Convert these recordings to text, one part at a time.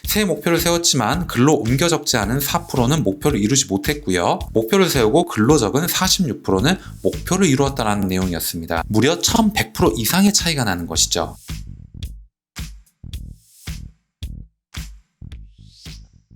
새해 목표를 세웠지만 글로 옮겨 적지 않은 4%는 목표를 이루지 못했고요. 목표를 세우고 글로 적은 46%는 목표를 이루었다는 내용이었습니다. 무려 1100% 이상의 차이가 나는 것이죠.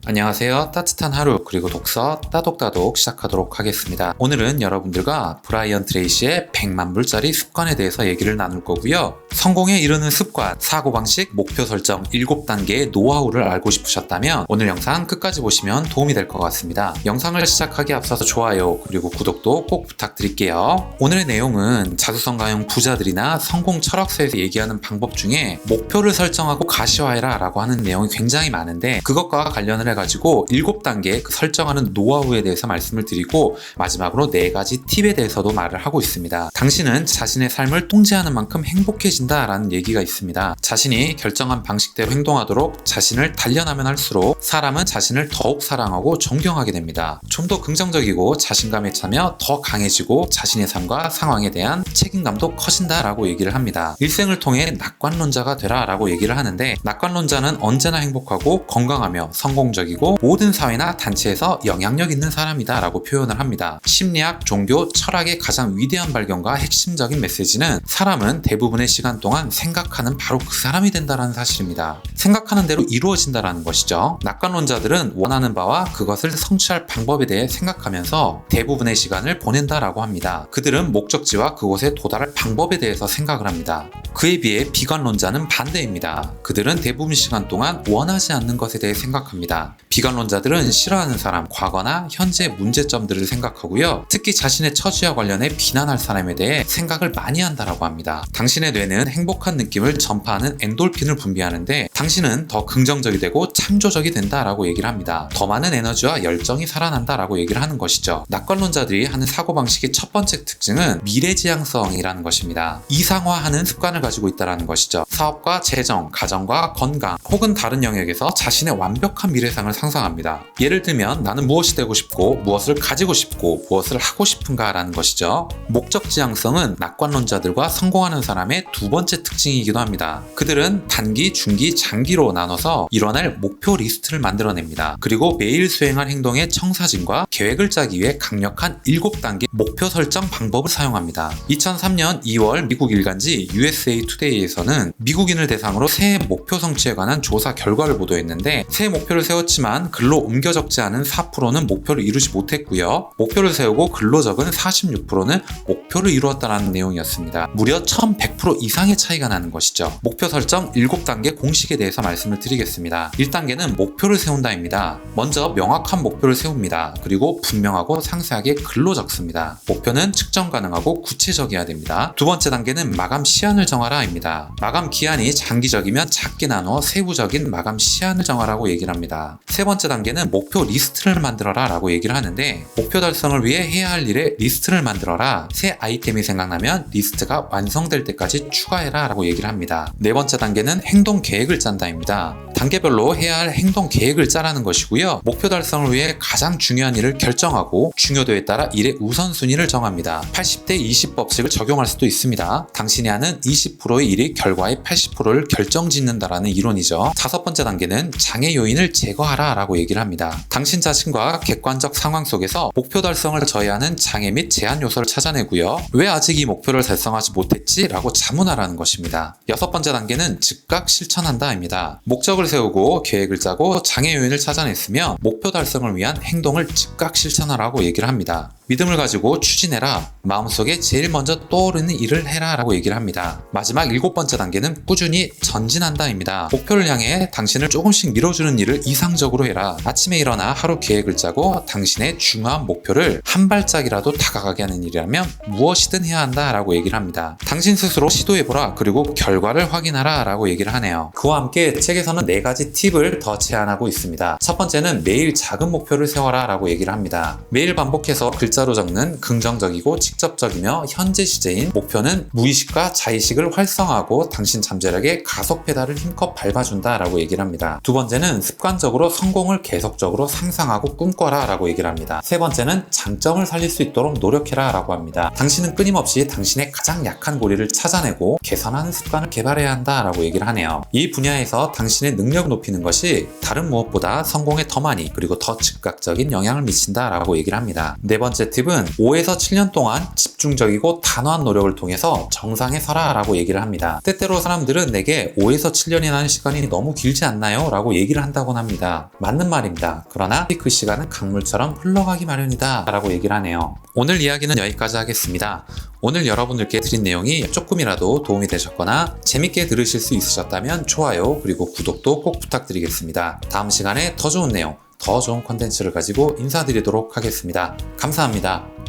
안녕하세요. 따뜻한 하루 그리고 독서 따독따독 시작하도록 하겠습니다. 오늘은 여러분들과 브라이언 트레이시의 100만 불짜리 습관에 대해서 얘기를 나눌 거고요. 성공에 이르는 습관, 사고방식, 목표 설정 7단계의 노하우를 알고 싶으셨다면 오늘 영상 끝까지 보시면 도움이 될 것 같습니다. 영상을 시작하기에 앞서서 좋아요 그리고 구독도 꼭 부탁드릴게요. 오늘의 내용은 자수성가형 부자들이나 성공 철학서에서 얘기하는 방법 중에 목표를 설정하고 가시화해라 라고 하는 내용이 굉장히 많은데 그것과 관련을 해가지고 7단계 설정하는 노하우에 대해서 말씀을 드리고 마지막으로 4가지 팁에 대해서도 말을 하고 있습니다. 당신은 자신의 삶을 통제하는 만큼 행복해진다 라는 얘기가 있습니다. 자신이 결정한 방식대로 행동하도록 자신을 단련하면 할수록 사람은 자신을 더욱 사랑하고 존경하게 됩니다. 좀 더 긍정적이고 자신감에 차며 더 강해지고 자신의 삶과 상황에 대한 책임감도 커진다 라고 얘기를 합니다. 일생을 통해 낙관론자가 되라 라고 얘기를 하는데 낙관론자는 언제나 행복하고 건강하며 성공적이고 모든 사회나 단체에서 영향력 있는 사람이다 라고 표현을 합니다. 심리학, 종교, 철학의 가장 위대한 발견과 핵심적인 메시지는 사람은 대부분의 시간 동안 생각하는 바로 그 사람이 된다는 사실입니다. 생각하는 대로 이루어진다는 것이죠. 낙관론자들은 원하는 바와 그것을 성취할 방법에 대해 생각하면서 대부분의 시간을 보낸다라고 합니다. 그들은 목적지와 그곳에 도달할 방법에 대해서 생각을 합니다. 그에 비해 비관론자는 반대입니다. 그들은 대부분 시간 동안 원하지 않는 것에 대해 생각합니다. 비관론자들은 싫어하는 사람, 과거나 현재의 문제점들을 생각하고요. 특히 자신의 처지와 관련해 비난할 사람에 대해 생각을 많이 한다라고 합니다. 당신의 뇌는 행복한 느낌을 전파하는 엔돌핀을 분비하는데 당신은 더 긍정적이 되고 창조적이 된다라고 얘기를 합니다. 더 많은 에너지와 열정이 살아난다라고 얘기를 하는 것이죠. 낙관론자들이 하는 사고방식의 첫 번째 특징은 미래지향성이라는 것입니다. 이상화하는 습관을 가지고 있다는 것이죠. 사업과 재정, 가정과 건강 혹은 다른 영역에서 자신의 완벽한 미래상을 상상합니다. 예를 들면 나는 무엇이 되고 싶고 무엇을 가지고 싶고 무엇을 하고 싶은가 라는 것이죠. 목적지향성은 낙관론자들과 성공하는 사람의 두 번째 특징이기도 합니다. 그들은 단기, 중기, 장기로 나눠서 일어날 목표 리스트를 만들어냅니다. 그리고 매일 수행할 행동의 청사진과 계획을 짜기 위해 강력한 7단계 목표 설정 방법을 사용합니다. 2003년 2월 미국 일간지 USA Today에서는 미국인을 대상으로 새해 목표 성취에 관한 조사 결과를 보도했는데 새해 목표를 세웠지만 글로 옮겨 적지 않은 4%는 목표를 이루지 못했고요. 목표를 세우고 글로 적은 46%는 목표를 이루었다는 내용이었습니다. 무려 1100% 이상의 차이가 나는 것이죠. 목표 설정 7단계 공식에 대해서 말씀을 드리겠습니다. 1단계는 목표를 세운다입니다. 먼저 명확한 목표를 세웁니다. 그리고 분명하고 상세하게 글로 적습니다. 목표는 측정 가능하고 구체적이어야 됩니다. 두 번째 단계는 마감 시한을 정하라입니다. 마감 기한이 장기적이면 작게 나누어 세부적인 마감 시한을 정하라고 얘기를 합니다. 세 번째 단계는 목표 리스트를 만들어라 라고 얘기를 하는데 목표 달성을 위해 해야 할 일의 리스트를 만들어라. 새 아이템이 생각나면 리스트가 완성될 때까지 추가해라 라고 얘기를 합니다. 네 번째 단계는 행동 계획을 짠다입니다. 단계별로 해야 할 행동 계획을 짜라는 것이고요. 목표 달성을 위해 가장 중요한 일을 결정하고 중요도에 따라 일의 우선순위를 정합니다. 80대 20 법칙을 적용할 수도 있습니다. 당신이 하는 20%의 일이 결과의 80%를 결정짓는다라는 이론이죠. 다섯 번째 단계는 장애 요인을 제거하라 라고 얘기를 합니다. 당신 자신과 객관적 상황 속에서 목표 달성을 저해하는 장애 및 제한 요소를 찾아내고요. 왜 아직 이 목표를 달성하지 못했지? 라고 자문하라는 것입니다. 여섯 번째 단계는 즉각 실천한다입니다. 목적을 세우고 계획을 짜고 장애 요인을 찾아냈으면 목표 달성을 위한 행동을 즉각 실천하라고 얘기를 합니다. 믿음을 가지고 추진해라. 마음속에 제일 먼저 떠오르는 일을 해라 라고 얘기를 합니다. 마지막 7번째 단계는 꾸준히 전진한다입니다. 목표를 향해 당신을 조금씩 밀어주는 일을 이상적으로 해라. 아침에 일어나 하루 계획을 짜고 당신의 중요한 목표를 한 발짝이라도 다가가게 하는 일이라면 무엇이든 해야 한다 라고 얘기를 합니다. 당신 스스로 시도해보라. 그리고 결과를 확인하라 라고 얘기를 하네요. 그와 함께 책에서는 4가지 팁을 더 제안하고 있습니다. 첫 번째는 매일 작은 목표를 세워라 라고 얘기를 합니다. 매일 반복해서 글자로 적는 긍정적이고 직접적이며 현재 시제인 목표는 무의식과 자의식을 활성화하고 당신 잠재력에 가속 페달을 힘껏 밟아준다 라고 얘기를 합니다. 두 번째는 습관적으로 성공을 계속적으로 상상하고 꿈꿔라 라고 얘기를 합니다. 세 번째는 장점을 살릴 수 있도록 노력해라 라고 합니다. 당신은 끊임없이 당신의 가장 약한 고리를 찾아내고 개선하는 습관을 개발해야 한다 라고 얘기를 하네요. 이 분야에서 당신의 능력을 높이는 것이 다른 무엇보다 성공에 더 많이 그리고 더 즉각적인 영향을 미친다 라고 얘기를 합니다. 네 번째 팁은 5에서 7년 동안 집중적이고 단호한 노력을 통해서 정상에 서라 라고 얘기를 합니다. 때때로 사람들은 내게 5에서 7년이라는 시간이 너무 길지 않나요? 라고 얘기를 한다곤 합니다. 맞는 말입니다. 그러나 그 시간은 강물처럼 흘러가기 마련이다 라고 얘기를 하네요. 오늘 이야기는 여기까지 하겠습니다. 오늘 여러분들께 드린 내용이 조금이라도 도움이 되셨거나 재밌게 들으실 수 있으셨다면 좋아요 그리고 구독도 꼭 부탁드리겠습니다. 다음 시간에 더 좋은 내용, 더 좋은 컨텐츠를 가지고 인사드리도록 하겠습니다. 감사합니다.